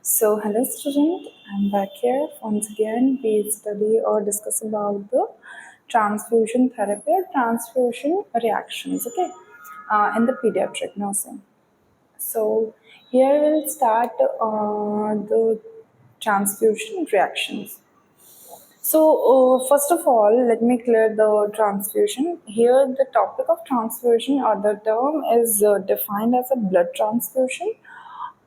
So, hello student, I'm back here. Once again, we study or discuss about the transfusion therapy or transfusion reactions, okay, in the pediatric nursing. So, here we'll start the transfusion reactions. So, first of all, let me clear the transfusion. Here, the topic of transfusion or the term is defined as a blood transfusion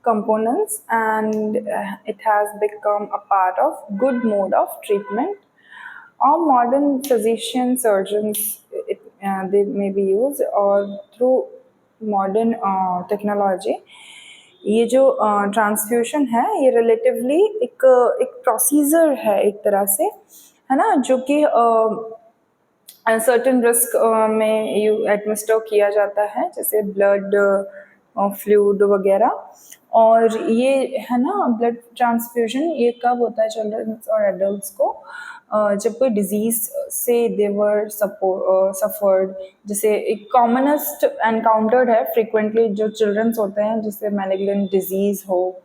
components, and it has become a part of good mode of treatment. All modern physicians, surgeons, they may be used or through modern technology. ये जो transfusion है ये relatively एक procedure है एक तरह से, है ना, जो कि सर्टेन रिस्क में यू एडमिनिस्टर किया जाता है, जैसे ब्लड फ्लूइड वगैरह। और ये है ना, ब्लड ट्रांसफ्यूजन ये कब होता है चिल्ड्रन और एडल्ट्स को, जब कोई डिजीज से देवर सफर्ड, जैसे एक कॉमनेस्ट एनकाउंटर्ड है फ्रिक्वेंटली जो चिल्ड्रंस होते हैं, जैसे मैलिग्नेंट डिजीज हो,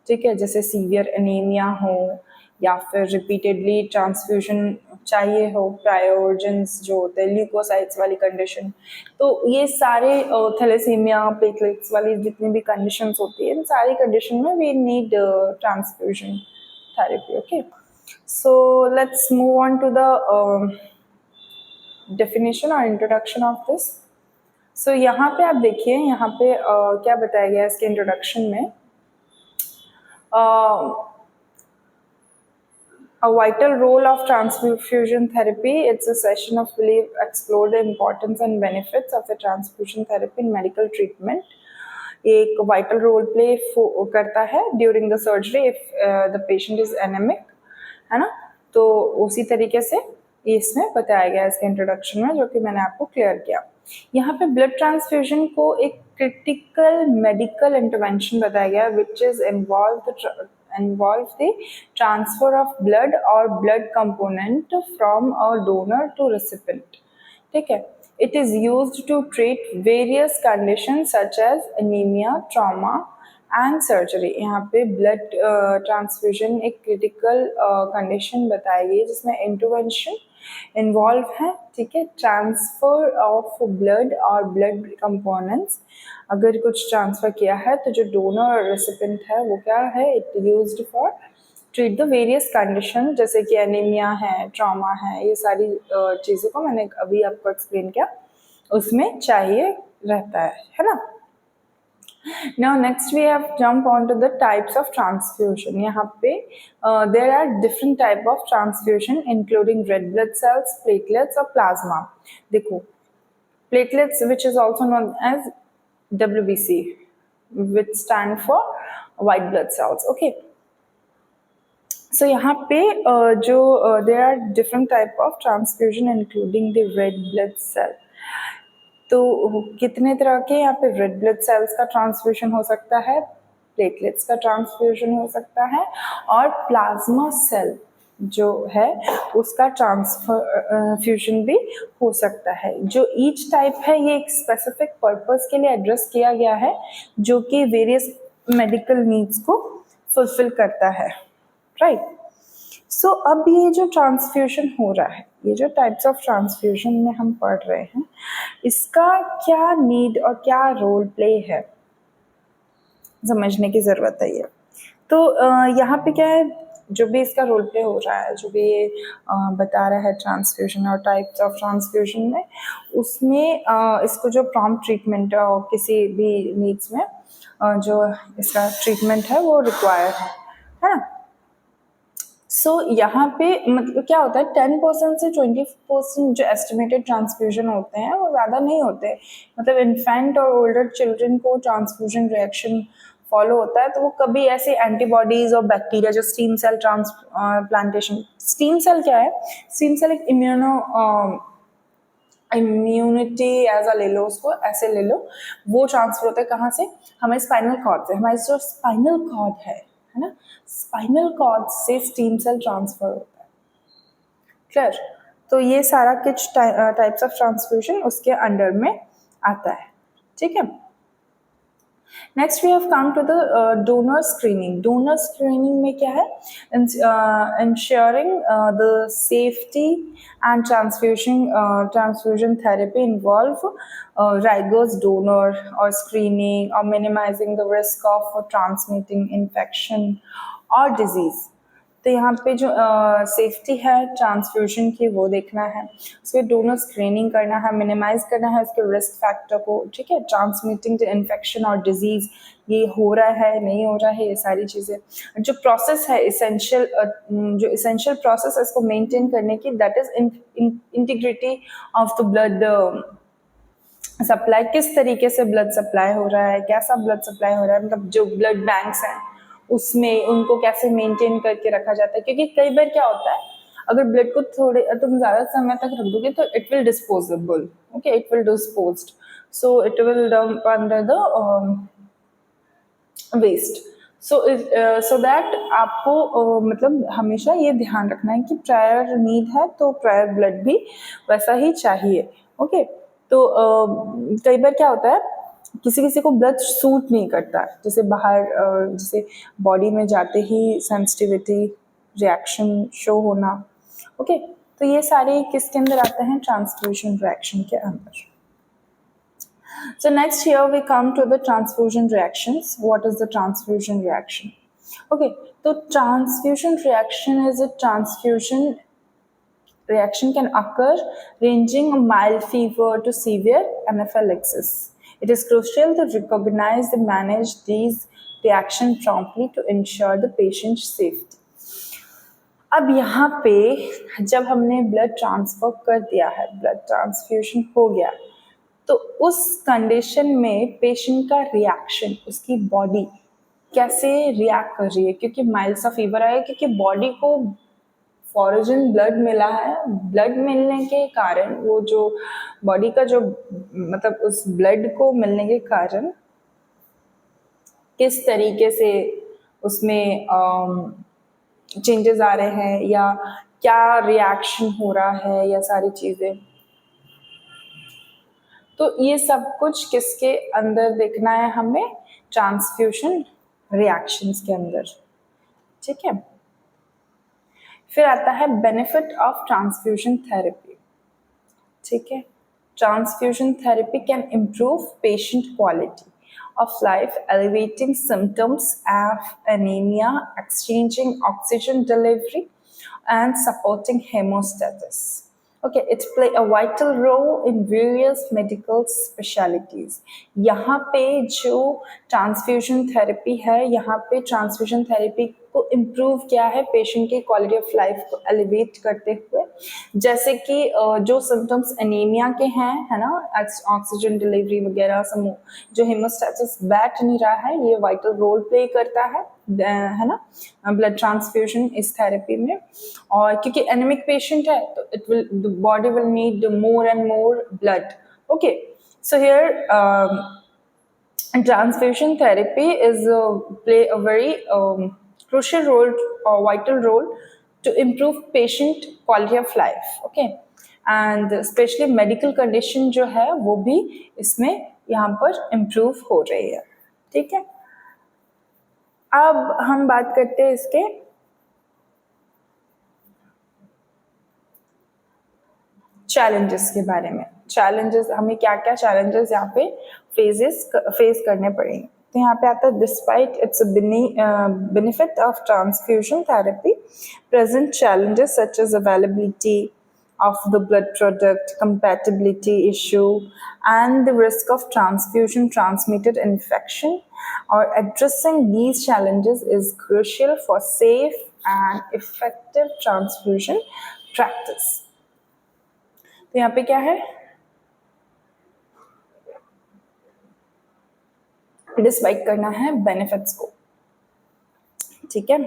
ठीक है, जैसे सीवियर एनीमिया हो, या फिर रिपीटेडली ट्रांसफ्यूजन चाहिए हो, प्रायोजन्स जो होते हैं, ल्यूकोसाइट्स वाली कंडीशन। तो ये सारे थैलेसीमिया प्लेटलेट्स वाली जितनी भी कंडीशंस होती है, इन सारी कंडीशन में we need transfusion therapy. Okay, so let's move on to the definition और इंट्रोडक्शन ऑफ दिस। सो यहाँ पे आप देखिए, यहाँ पे क्या बताया गया है इसके इंट्रोडक्शन में। A vital role of transfusion therapy. It's a session of will explore the importance and benefits of the transfusion therapy in medical treatment. एक वाइटल रोल प्ले करता है during the surgery if the patient is anaemic, है ना। तो उसी तरीके से इसमें बताया गया इसके इंट्रोडक्शन में, जो कि मैंने आपको क्लियर किया। यहाँ पे ब्लड ट्रांसफ्यूजन को एक क्रिटिकल मेडिकल इंटरवेंशन बताया गया which is involve the transfer of blood or blood component from a donor to recipient, ठीक है। It is used to treat various conditions such as anemia, trauma and surgery. यहाँ पे blood transfusion एक critical condition बताई गई जिसमें intervention involve है, ठीक है। ट्रांसफर ऑफ ब्लड और ब्लड कंपोनेंट्स, अगर कुछ ट्रांसफर किया है तो जो डोनर और रेसिपिएंट है वो क्या है, it used for treat the various condition, जैसे कि एनीमिया है, ट्रॉमा है, ये सारी चीज़ों को मैंने अभी आपको एक्सप्लेन किया, उसमें चाहिए रहता है ना। Now next we have jump on to the types of transfusion. यहाँ पे there are different type of transfusion including red blood cells, platelets और plasma. देखो, platelets which is also known as WBC, which stand for white blood cells. Okay. So यहाँ पे जो there are different type of transfusion including the red blood cell. तो कितने तरह के यहाँ पे रेड ब्लड सेल्स का ट्रांसफ्यूजन हो सकता है, प्लेटलेट्स का ट्रांसफ्यूजन हो सकता है, और प्लाज्मा सेल जो है उसका ट्रांसफ्यूजन भी हो सकता है। जो ईच टाइप है ये एक स्पेसिफिक पर्पस के लिए एड्रेस किया गया है, जो कि वेरियस मेडिकल नीड्स को फुलफिल करता है, राइट। सो अब ये जो ट्रांसफ्यूजन हो रहा है, ये जो टाइप्स ऑफ ट्रांसफ्यूजन में हम पढ़ रहे हैं, इसका क्या नीड और क्या रोल प्ले है, समझने की ज़रूरत है ये। तो यहाँ पे क्या है, जो भी इसका रोल प्ले हो रहा है, जो भी ये बता रहा है ट्रांसफ्यूजन और टाइप्स ऑफ ट्रांसफ्यूजन में, उसमें इसको जो प्रॉम्प्ट ट्रीटमेंट और किसी भी नीड्स में जो इसका ट्रीटमेंट है वो रिक्वायर है ना। सो यहाँ पे मतलब क्या होता है, 10% से 20% जो एस्टिमेटेड ट्रांसफ्यूजन होते हैं वो ज़्यादा नहीं होते। मतलब इन्फेंट और ओल्डर चिल्ड्रन को ट्रांसफ्यूजन रिएक्शन फॉलो होता है, तो वो कभी ऐसे एंटीबॉडीज और बैक्टीरिया, जो stem cell transplantation, stem cell क्या है, स्टीम सेल एक इम्यूनिटी एज ले लो, उसको ऐसे ले लो, वो ट्रांसफर होता है कहाँ से, हमारे स्पाइनल कॉर्ड से। हमारे जो स्पाइनल कॉर्ड है ना, स्पाइनल कॉर्ड से स्टीम सेल ट्रांसफर होता है, क्लियर। तो ये सारा कुछ टाइप्स ऑफ ट्रांसफ्यूजन उसके अंडर में आता है, ठीक है। Next we have come to the donor screening. Donor screening में क्या है? Ensuring the safety and transfusion therapy involve rigorous donor or screening or minimizing the risk of transmitting infection or disease. तो यहाँ पे जो सेफ्टी है transfusion की वो देखना है, उसके डोनर स्क्रीनिंग करना है, मिनिमाइज करना है उसके रिस्क फैक्टर को, ठीक है, ट्रांसमिटिंग इन्फेक्शन और डिजीज ये हो रहा है नहीं हो रहा है, ये सारी चीज़ें. जो प्रोसेस है इसेंशियल, जो इसेंशियल प्रोसेस है इसको मेंटेन करने की, that is integrity of the blood supply. किस तरीके से ब्लड सप्लाई हो रहा है, कैसा ब्लड सप्लाई हो रहा है, मतलब जो ब्लड बैंक्स हैं उसमें उनको कैसे मेंटेन करके रखा जाता है. क्योंकि कई बार क्या होता है, अगर ब्लड को थोड़े तुम ज़्यादा समय तक रख दोगे तो it will disposable, okay, it will disposed, so it will dump under the waste. So that आपको मतलब हमेशा ये ध्यान रखना है कि प्रायर नीड है तो प्रायर ब्लड भी वैसा ही चाहिए, ओके. तो कई बार क्या होता है, किसी किसी को ब्लड सूट नहीं करता, जैसे बाहर जैसे बॉडी में जाते ही सेंसिटिविटी रिएक्शन शो होना, ओके. तो ये सारे किसके अंदर आते हैं? ट्रांसफ्यूजन रिएक्शन के अंदर. So next here we come to the transfusion reactions. What is the transfusion reaction? Okay, so transfusion reaction is a transfusion reaction can occur ranging a mild fever to severe anaphylaxis. It is crucial to recognize and manage these reactions promptly to ensure the patient's safety. अब यहाँ पे जब हमने blood transfer कर दिया है, blood transfusion हो गया, तो उस कंडीशन में पेशेंट का रिएक्शन, उसकी बॉडी कैसे रिएक्ट कर रही है, क्योंकि माइल्ड सा फीवर आया, क्योंकि बॉडी को फॉरजन ब्लड मिला है, ब्लड मिलने के कारण वो जो बॉडी का जो मतलब उस ब्लड को मिलने के कारण किस तरीके से उसमें चेंजेस आ रहे हैं या क्या रिएक्शन हो रहा है या सारी चीज़ें, तो ये सब कुछ किसके अंदर देखना है हमें? ट्रांसफ्यूजन रिएक्शंस के अंदर, ठीक है. फिर आता है बेनिफिट ऑफ ट्रांसफ्यूजन थेरेपी, ठीक है. Transfusion therapy can improve patient quality of life, elevating symptoms of anemia, exchanging oxygen delivery, and supporting hemostasis. Okay, it play a vital role in various medical specialties. यहाँ पे जो transfusion therapy है, यहाँ पे transfusion therapy को improve किया है patient की क्वालिटी ऑफ लाइफ को एलिवेट करते हुए, जैसे कि जो सिम्टम्स एनीमिया के हैं, है ना, ऑक्सीजन डिलीवरी वगैरह, जो हेमोस्टेसिस बैठ नहीं रहा है, ये वाइटल रोल प्ले करता है ना, ब्लड ट्रांसफ्यूजन इस थेरेपी में. और क्योंकि एनीमिक पेशेंट है तो it will the body will need more and more blood, okay. So here transfusion therapy is play a very crucial role or vital role to improve patient quality of life, okay. and especially medical condition जो है वो भी इसमें यहाँ पर improve हो रही है, ठीक है. अब हम बात करते हैं इसके चैलेंजेस के बारे में. चैलेंजेस, हमें क्या क्या चैलेंजेस यहाँ पे फेस करने पड़ेंगे. तो यहाँ पे आता है despite its benefit of transfusion therapy, present challenges such as availability of the blood product, compatibility issue, and the risk of transfusion transmitted infection, or addressing these challenges is crucial for safe and effective transfusion practice. तो यहाँ पे क्या है? Despite करना है benefits को, ठीक है.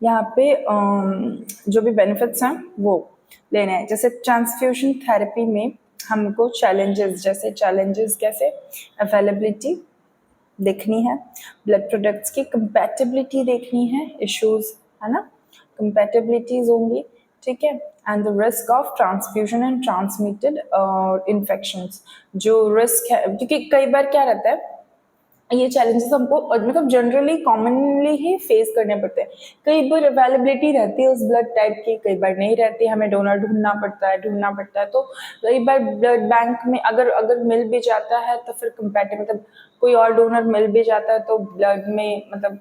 यहाँ पे जो भी बेनिफिट्स हैं वो लेने हैं. जैसे ट्रांसफ्यूजन थेरेपी में हमको चैलेंजेस, जैसे चैलेंजेस कैसे? अवेलेबिलिटी देखनी है, ब्लड प्रोडक्ट्स की कंपैटिबिलिटी देखनी है, इश्यूज है ना, कंपैटिबिलिटीज होंगी, ठीक है. And the risk of transfusion and transmitted infections, जो रिस्क है, क्योंकि कई बार क्या रहता है ये चैलेंजेस हमको मतलब जनरली कॉमनली ही फेस करने पड़ते हैं। कई बार अवेलेबिलिटी रहती है उस ब्लड टाइप की, कई बार नहीं रहती, हमें डोनर ढूंढना पड़ता है। तो कई बार ब्लड बैंक में अगर अगर मिल भी जाता है तो फिर कंपेटिव मतलब कोई और डोनर मिल भी जाता है तो ब्लड में मतलब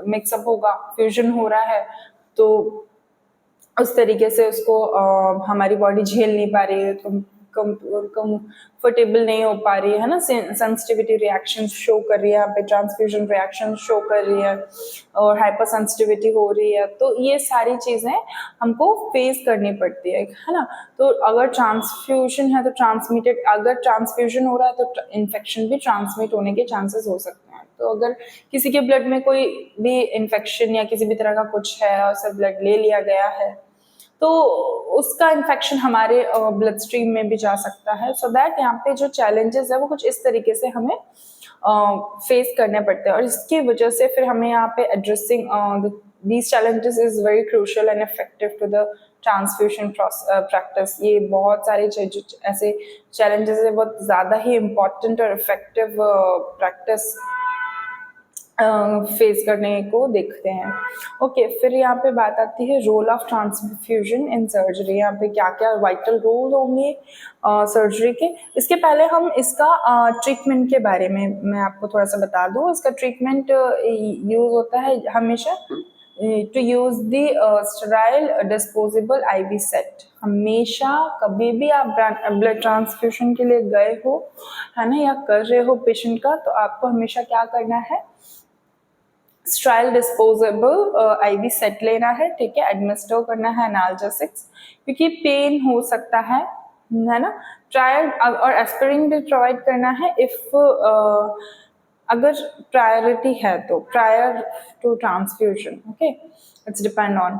मिक्सअप होगा, फ्यूजन हो रहा है, तो उस तरीके से उसको हमारी बॉडी झेल नहीं पा रही है, कंफर्टेबल नहीं हो पा रही है ना, सेंसिटिविटी रिएक्शन शो कर रही है, यहाँ पे ट्रांसफ्यूजन रिएक्शन शो कर रही है और हाइपर सेंसिटिविटी हो रही है। तो ये सारी चीजें हमको फेस करनी पड़ती है ना। तो अगर ट्रांसफ्यूजन है तो ट्रांसमिटेड, अगर ट्रांसफ्यूजन हो रहा है तो इन्फेक्शन भी ट्रांसमिट होने के चांसेस हो सकते हैं। तो अगर किसी के ब्लड में कोई भी इन्फेक्शन या किसी भी तरह का कुछ है और सब ब्लड ले लिया गया है तो उसका इन्फेक्शन हमारे ब्लड स्ट्रीम में भी जा सकता है। सो दैट यहाँ पे जो चैलेंजेस है वो कुछ इस तरीके से हमें फेस करने पड़ते हैं और इसकी वजह से फिर हमें यहाँ पे addressing these challenges is very crucial and effective to the transfusion practice. ये बहुत सारे ऐसे चैलेंजेस है, बहुत ज़्यादा ही इम्पोर्टेंट और इफेक्टिव प्रैक्टिस फेस करने को देखते हैं। ओके, फिर यहाँ पे बात आती है role of transfusion in surgery. यहाँ पे क्या क्या वाइटल रोल होंगे सर्जरी के। इसके पहले हम इसका ट्रीटमेंट के बारे में मैं आपको थोड़ा सा बता दूँ। इसका ट्रीटमेंट यूज होता है हमेशा to use the sterile disposable IV set. हमेशा कभी भी आप ब्लड ट्रांसफ्यूजन के लिए गए हो है ना या कर रहे हो पेशेंट का, तो आपको हमेशा क्या करना है, स्ट्राइल डिस्पोजेबल आईवी सेट लेना है, ठीक है, एडमिनिस्टर करना है एनाल्जेसिक्स, क्योंकि पेन हो सकता है ना। ट्रायल और एस्पिरिन भी प्रोवाइड करना है इफ अगर प्रायोरिटी है तो prior to transfusion. Okay, it's depend on.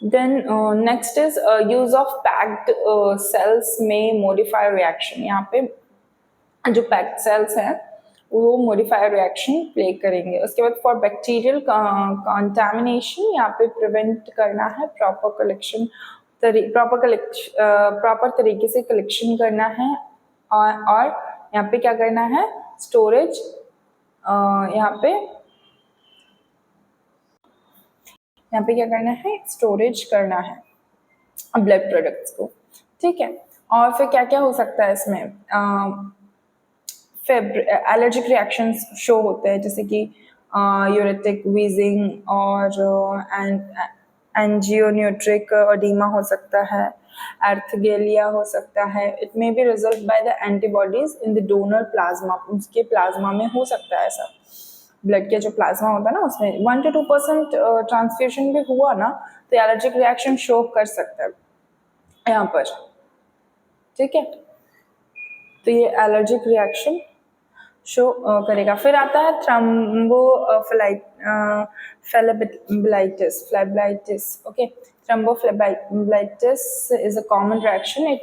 Then next is use of packed cells may modify reaction। यहाँ पे जो पैक्ड सेल्स हैं वो मॉडिफायर रिएक्शन प्ले करेंगे। उसके बाद फॉर बैक्टीरियल कंटामिनेशन यहाँ पे प्रिवेंट करना है, प्रॉपर तरीके से कलेक्शन करना है और यहाँ पे क्या करना है, स्टोरेज यहाँ पे क्या करना है, स्टोरेज करना है ब्लड प्रोडक्ट्स को, ठीक है। और फिर क्या क्या हो सकता है इसमें, एलर्जिक रिएक्शंस शो होते हैं जैसे कि यूरेटिक वीजिंग और एंजियोन्यूट्रिक एडिमा हो सकता है, एर्थगेलिया हो सकता है। It may be result by the antibodies in the donor plasma. उसके प्लाज्मा में हो सकता है ऐसा, ब्लड के जो प्लाज्मा होता है ना उसमें 1 to 2% ट्रांसफ्यूजन भी हुआ ना तो एलर्जिक रिएक्शन शो कर सकता है यहाँ पर, ठीक है। तो ये एलर्जिक रिएक्शन शो करेगा। फिर आता है phlebitis. Okay, thrombophlebitis is a common reaction.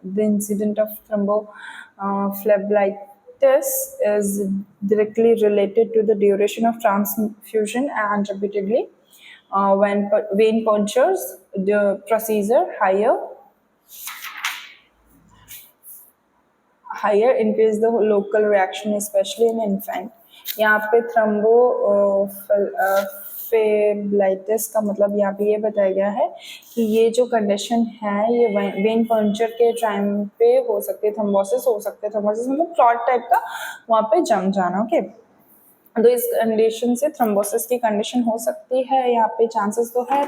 The incident of thrombophlebitis is directly related to the duration of transfusion and repeatedly when vein punctures the procedure higher increase the local reaction especially in infant। यहाँ पे थ्रोम्बोफ्लेबिलाइटिस का मतलब यहाँ पे ये बताया गया है कि ये जो कंडीशन है ये वेन पंक्चर के टाइम पे हो सकती है, थ्रोम्बोसिस हो सकते हैं। थ्रोम्बोसिस मतलब क्लॉट टाइप का वहाँ पे जम जाना। ओके, तो इस कंडीशन से थ्रोम्बोसिस की कंडीशन हो सकती है, यहाँ पे चांसेस तो है।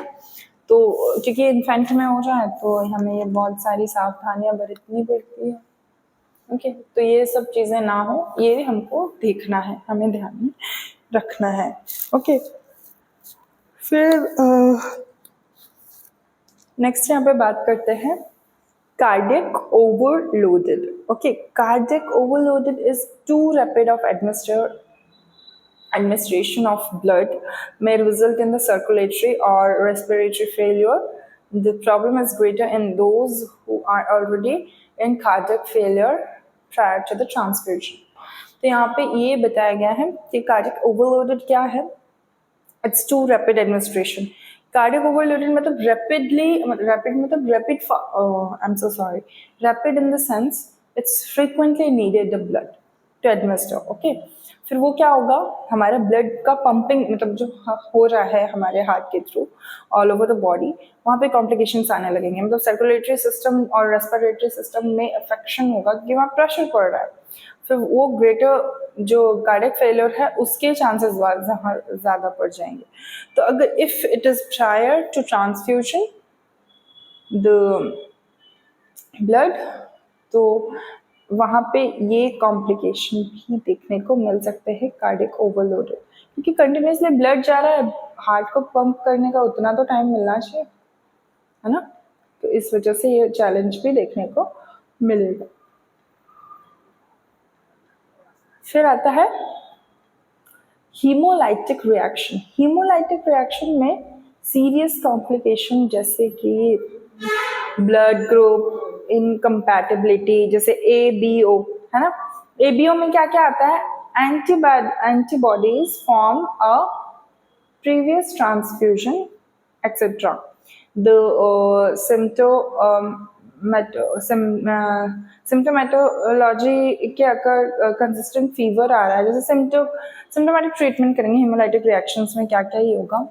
तो क्योंकि इन्फेंट में हो जाए तो हमें ये बहुत सारी सावधानियां बरतनी पड़ती है। ओके, तो ये सब चीज़ें ना हो ये हमको देखना है, हमें ध्यान में रखना है। ओके, फिर नेक्स्ट यहाँ पे बात करते हैं cardiac overloaded. Okay, cardiac overloaded is too rapid of administration of blood may result in the circulatory or respiratory failure. The problem is greater in those who are already in cardiac failure prior to the transfusion। तो यहाँ पे ये बताया गया है कि cardiac overloaded क्या है, it's too rapid administration. Cardiac overloaded मतलब rapid in the sense it's frequently needed the blood to administer, okay. फिर वो क्या होगा, हमारा ब्लड का पंपिंग मतलब जो हो रहा है हमारे हार्ट के through all over the body, वहाँ पे कॉम्प्लिकेशंस आने लगेंगे, मतलब सर्कुलेटरी सिस्टम और रेस्पिरेटरी सिस्टम में अफेक्शन होगा क्योंकि वहाँ प्रेशर पड़ रहा है। फिर वो ग्रेटर जो कार्डियक फेलियर है उसके चांसेस ज़्यादा बढ़ जाएंगे। तो अगर if it is prior to transfusion the blood, तो वहाँ पे ये कॉम्प्लिकेशन भी देखने को मिल सकते हैं कार्डियक ओवरलोडेड, क्योंकि कंटिन्यूसली ब्लड जा रहा है, हार्ट को पंप करने का उतना तो टाइम मिलना चाहिए, है ना। तो इस वजह से ये चैलेंज भी देखने को मिलेगा। फिर आता है हीमोलाइटिक रिएक्शन। हीमोलाइटिक रिएक्शन में सीरियस कॉम्प्लिकेशन जैसे कि ब्लड ग्रुप इनकम्पैटिबिलिटी, जैसे ABO, है ना। ABO में क्या क्या आता है, antibodies form a previous transfusion, etc. The symptomatology के अगर कंसिस्टेंट फीवर आ रहा है, जैसे सिम्टोमेटिक ट्रीटमेंट करेंगे हीमोलाइटिक रिएक्शंस में क्या क्या ही होगा।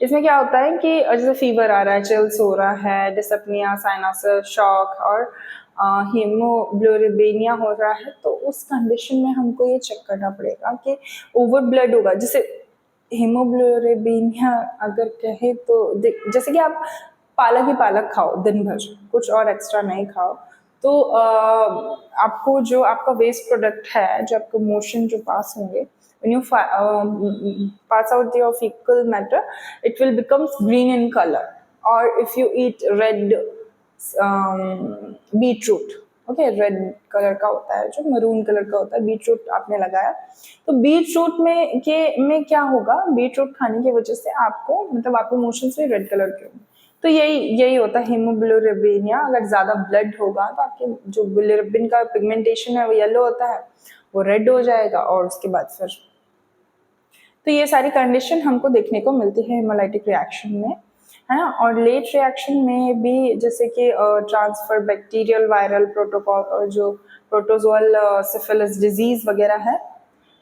इसमें क्या होता है कि जैसे फीवर आ रहा है, चिल्स हो रहा है, डिसपनिया, साइनोसिस, शॉक और हीमोग्लोबिनिया हो रहा है, तो उस कंडीशन में हमको ये चेक करना पड़ेगा कि ओवर ब्लड होगा। जैसे हीमोग्लोबिनिया अगर कहे तो जैसे कि आप पालक ही पालक खाओ दिन भर, कुछ और एक्स्ट्रा नहीं खाओ, तो आपको जो आपका वेस्ट प्रोडक्ट है, जो आपको मोशन जो पास होंगे, when you pass out your fecal matter, it will becomes green in color. Or if you eat red beetroot, okay, red colour का होता है, जो मरून कलर का होता है, बीटरूट आपने लगाया, तो बीटरूट में क्या होगा, बीटरूट खाने की वजह से आपको मतलब आपके मोशंस में रेड कलर के होंगे। तो यही होता है हीमोग्लोबिनिया। अगर ज़्यादा ब्लड होगा तो आपके जो बिलिरुबिन का पिगमेंटेशन है वो येलो होता है, वो रेड हो जाएगा, और उसके बाद फिर तो ये सारी कंडीशन हमको देखने को मिलती है हेमोलाइटिक रिएक्शन में, है ना। और लेट रिएक्शन में भी जैसे कि ट्रांसफर बैक्टीरियल वायरल प्रोटोकॉल, जो प्रोटोजोअल सिफिलिस डिजीज वगैरह है,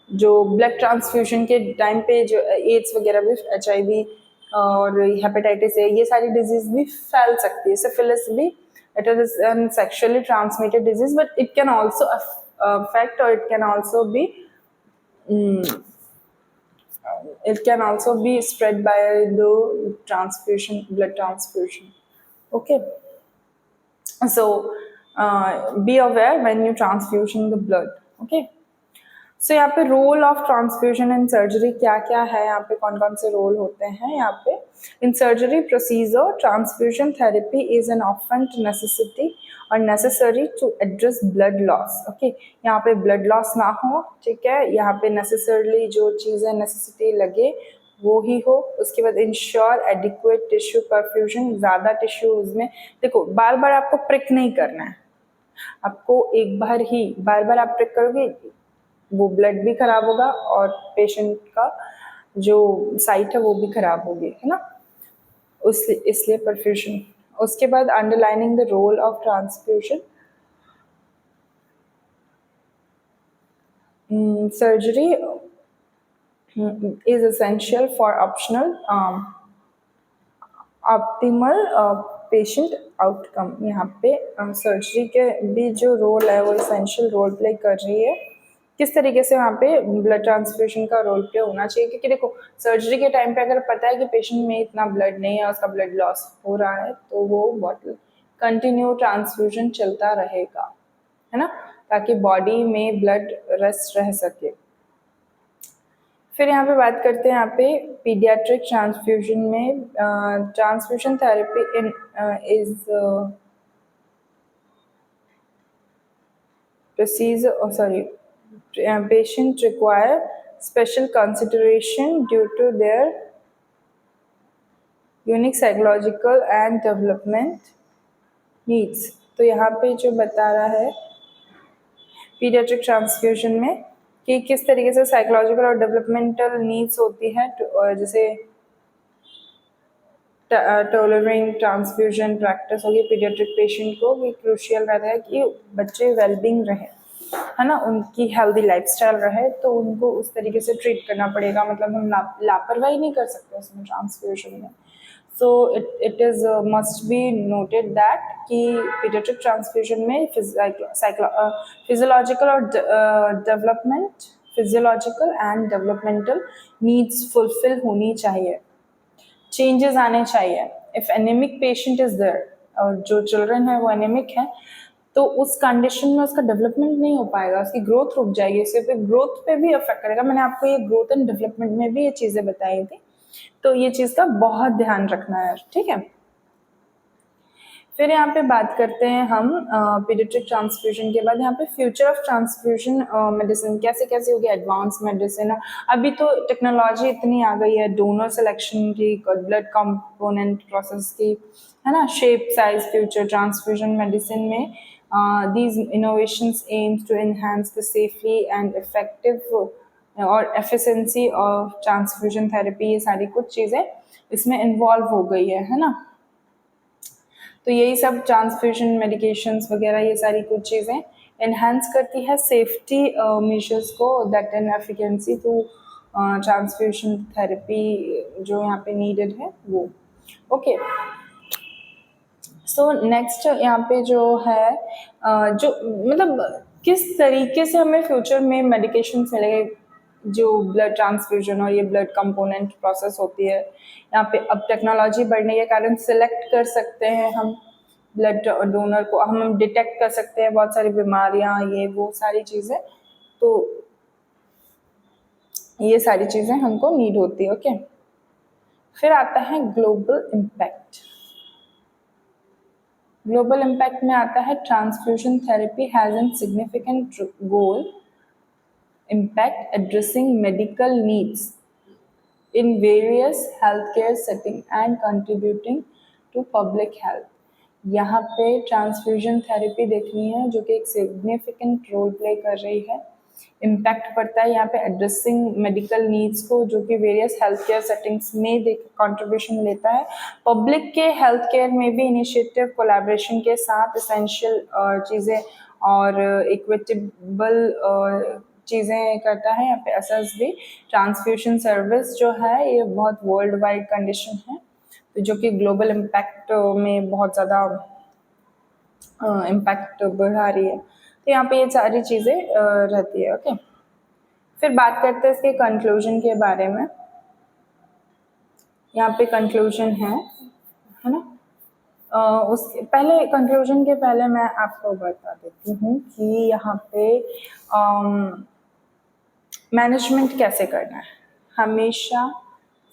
जो ब्लड ट्रांसफ्यूजन के टाइम पे जो एड्स वगैरह भी, HIV और हेपेटाइटिस ए, ये सारी डिजीज भी फैल सकती है। सिफिलिस भी it is an sexually transmitted disease, but it can also affect और it can also be spread by the transfusion, blood transfusion, okay. So be aware when you transfusion the blood, okay. So यहाँ पे role of transfusion in surgery क्या क्या है, यहाँ पे कौन कौन से रोल होते हैं। यहाँ पे in surgery procedure transfusion therapy is an ऑफेंट नेसेसिटी और necessary to address blood loss, okay. यहाँ पे ब्लड लॉस ना हो, ठीक है, यहाँ पे नेसेसरली जो चीज़ें नेसेसिटी लगे वो ही हो। उसके बाद इंश्योर एडिक्वेट टिश्यू परफ्यूजन, ज़्यादा टिश्यूज में देखो, बार बार आपको प्रिक नहीं करना है, आपको एक बार ही, बार बार आप प्रिक करोगे वो ब्लड भी खराब होगा और पेशेंट का जो साइट है वो भी खराब होगी, है ना। इसलिए परफ्यूजन। उसके बाद underlining the role of transfusion, surgery is essential for optional optimal patient outcome. यहाँ पे सर्जरी के भी जो रोल है वो एसेंशियल रोल प्ले कर रही है। किस तरीके से वहाँ पे ब्लड ट्रांसफ्यूजन का रोल प्ले होना चाहिए, क्योंकि देखो सर्जरी के टाइम पे अगर पता है कि पेशेंट में इतना ब्लड नहीं है, उसका ब्लड लॉस हो रहा है, तो वो बॉटल कंटिन्यू ट्रांसफ्यूजन चलता रहेगा, है ना, ताकि बॉडी में ब्लड रेस्ट रह सके। फिर यहाँ पे बात करते हैं यहाँ पे पीडियाट्रिक ट्रांसफ्यूजन में transfusion therapy in is patient require special consideration due to their unique psychological and development needs। तो यहाँ पे जो बता रहा है पीडियाट्रिक ट्रांसफ्यूजन में कि किस तरीके से साइकोलॉजिकल और डेवलपमेंटल नीड्स होती है, जैसे टॉलरिंग ट्रांसफ्यूजन प्रैक्टिस होगी पीडियाट्रिक पेशेंट को, ये क्रूशियल रहता है कि बच्चे वेलबींग रहे, है ना, उनकी हेल्दी लाइफस्टाइल रहे, तो उनको उस तरीके से ट्रीट करना पड़ेगा। मतलब हम लापरवाही नहीं कर सकते उसमें ट्रांसफ्यूजन में। So it is must be noted that कि पीडियाट्रिक ट्रांसफ्यूजन में फिजियोलॉजिकल और physiological and developmental needs fulfil होनी चाहिए, चेंजेस आने चाहिए। If anaemic patient is there, और जो चिल्ड्रन है वो एनेमिक है, तो उस कंडीशन में उसका डेवलपमेंट नहीं हो पाएगा, उसकी ग्रोथ रुक जाएगी, इससे पे ग्रोथ पे भी अफेक्ट करेगा। मैंने आपको ये ग्रोथ एंड डेवलपमेंट में भी ये चीज़ें बताई थी, तो ये चीज़ का बहुत ध्यान रखना है, ठीक है। फिर यहाँ पे बात करते हैं हम पीडियाट्रिक ट्रांसफ्यूजन के बाद यहाँ पे फ्यूचर ऑफ ट्रांसफ्यूजन मेडिसिन कैसे कैसे होगी, एडवांस मेडिसिन। अभी तो टेक्नोलॉजी इतनी आ गई है, डोनर सिलेक्शन की, ब्लड कंपोनेंट प्रोसेस की, है ना, shape size future transfusion medicine में these innovations aims to enhance the safely and effective और एफिशिएंसी ऑफ ट्रांसफ्यूजन थेरेपी। ये सारी कुछ चीज़ें इसमें इन्वॉल्व हो गई है ना। तो यही सब ट्रांसफ्यूजन मेडिकेशंस वगैरह ये सारी कुछ चीज़ें एनहांस करती है सेफ्टी मेजर्स को, that an efficiency to transfusion therapy जो यहाँ पे नीडेड है वो। ओके, सो नेक्स्ट यहाँ पे जो है जो मतलब किस तरीके से हमें फ्यूचर में मेडिकेशन मिलेंगे जो ब्लड ट्रांसफ्यूजन और ये ब्लड कंपोनेंट प्रोसेस होती है। यहाँ पे अब टेक्नोलॉजी बढ़ने के कारण सिलेक्ट कर सकते हैं हम ब्लड डोनर को, हम डिटेक्ट कर सकते हैं बहुत सारी बीमारियां, ये वो सारी चीज़ें, तो ये सारी चीज़ें हमको नीड होती है। ओके, फिर आता है ग्लोबल इम्पैक्ट। ग्लोबल इम्पैक्ट में आता है transfusion therapy has an significant goal impact addressing medical needs in various healthcare setting and contributing to public health। यहाँ पे ट्रांसफ्यूजन थेरेपी देखनी है जो कि एक सिग्निफिकेंट रोल प्ले कर रही है, इम्पैक्ट पड़ता है यहाँ पे एड्रेसिंग मेडिकल नीड्स को, जो कि वेरियस हेल्थ केयर सेटिंग्स में कंट्रीब्यूशन लेता है। पब्लिक के हेल्थ केयर में भी इनिशिएटिव कोलैबोरेशन के साथ इसेंशियल चीज़ें और इक्विटेबल चीज़ें करता है। यहाँ पे एसएसबी ट्रांसफ्यूजन सर्विस जो है ये बहुत वर्ल्ड वाइड कंडीशन है, तो जो कि ग्लोबल इम्पैक्ट में बहुत ज़्यादा इम्पैक्ट बढ़ा रही है। तो यहाँ पे ये सारी चीज़ें रहती है। ओके, फिर बात करते हैं इसके कंक्लूजन के बारे में। यहाँ पे कंक्लूजन है ना। उसके पहले कंक्लूजन के पहले मैं आपको बता देती हूँ कि यहाँ पे मैनेजमेंट कैसे करना है। हमेशा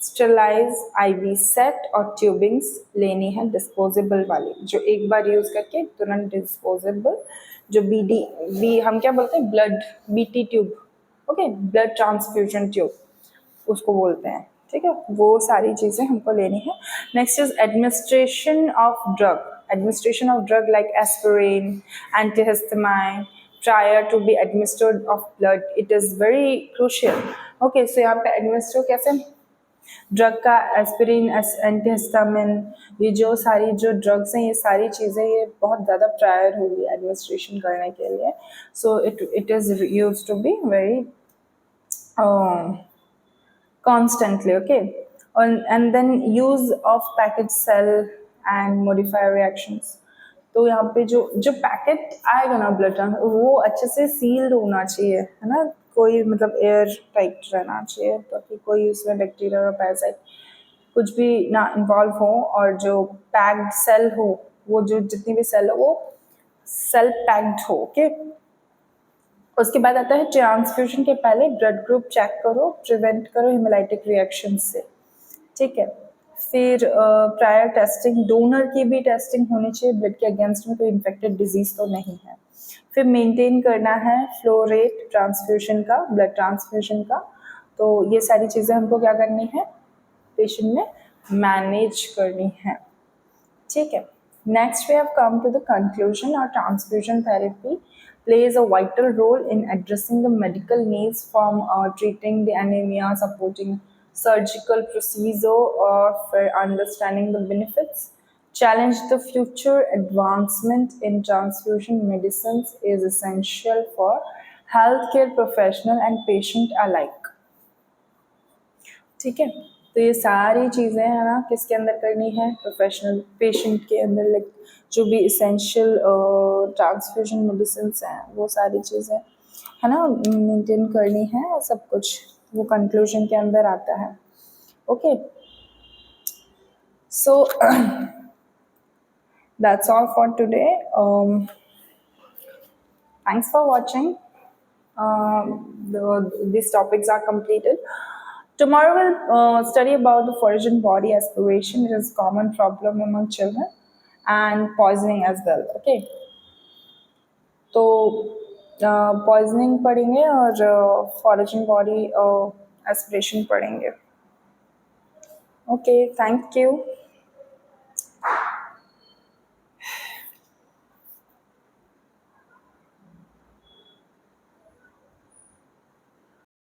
स्टेलाइज आईवी सेट और ट्यूबिंग्स लेनी है डिस्पोजेबल वाली, जो एक बार यूज़ करके तुरंत डिस्पोजेबल, जो बी हम क्या बोलते हैं, blood BT tube, okay, blood transfusion tube उसको बोलते हैं, ठीक है, वो सारी चीज़ें हमको लेनी है। Next is administration of drug like aspirin, antihistamine prior to be administered of blood, it is very crucial। okay, so यहाँ पे एडमिनिस्टर कैसे ड्रग का, एस्पिरिन, एंटीहिस्टामिन, ये जो सारी जो ड्रग्स हैं, ये सारी चीज़ें ये बहुत ज़्यादा प्रायर होगी एडमिनिस्ट्रेशन करने के लिए। So it is use to be very constantly। okay, and then use of package cell and modifier reactions। तो यहाँ पे जो जो पैकेट आएगा ना ब्लड ट्रांसफर, वो अच्छे से सील्ड होना चाहिए, है ना, कोई मतलब एयर टाइट रहना चाहिए ताकि कोई उसमें बैक्टीरिया और पैरासाइट कुछ भी ना इन्वॉल्व हो, और जो पैक्ड सेल हो, वो जो जितनी भी सेल हो वो सेल पैक्ड हो। ओके, उसके बाद आता है ट्रांसफ्यूजन के पहले ब्लड ग्रुप चेक करो, प्रिवेंट करो हेमोलाइटिक रिएक्शन से, ठीक है। फिर प्रायर टेस्टिंग, डोनर की भी टेस्टिंग होनी चाहिए, ब्लड के अगेंस्ट में कोई इन्फेक्टेड डिजीज तो नहीं है। फिर मेंटेन करना है फ्लो रेट ट्रांसफ्यूजन का, ब्लड ट्रांसफ्यूजन का। तो ये सारी चीज़ें हमको क्या करनी है, पेशेंट में मैनेज करनी है, ठीक है। Next we have come to the conclusion. और transfusion therapy plays a vital role in addressing the medical needs from treating the anemia, surgical procedure or for understanding the benefits. Challenge the future. Advancement in transfusion medicines is essential for healthcare professional and patient alike. ठीक है, तो ये सारी चीज़ें है ना किसके अंदर करनी है, प्रोफेशनल पेशेंट के अंदर, लाइक जो भी इसेंशियल ट्रांसफ्यूजन मेडिसिन हैं वो सारी चीज़ें है ना मेंटेन करनी है, सब कुछ वो कंक्लूजन के अंदर आता है. Okay, so that's all for today. Thanks for watching. These topics are completed. Tomorrow we'll study about the foreign body aspiration, which is a common problem among children, and poisoning as well. Okay. तो poisoning पढ़ेंगे और foreign body aspiration पढ़ेंगे. Okay, thank you.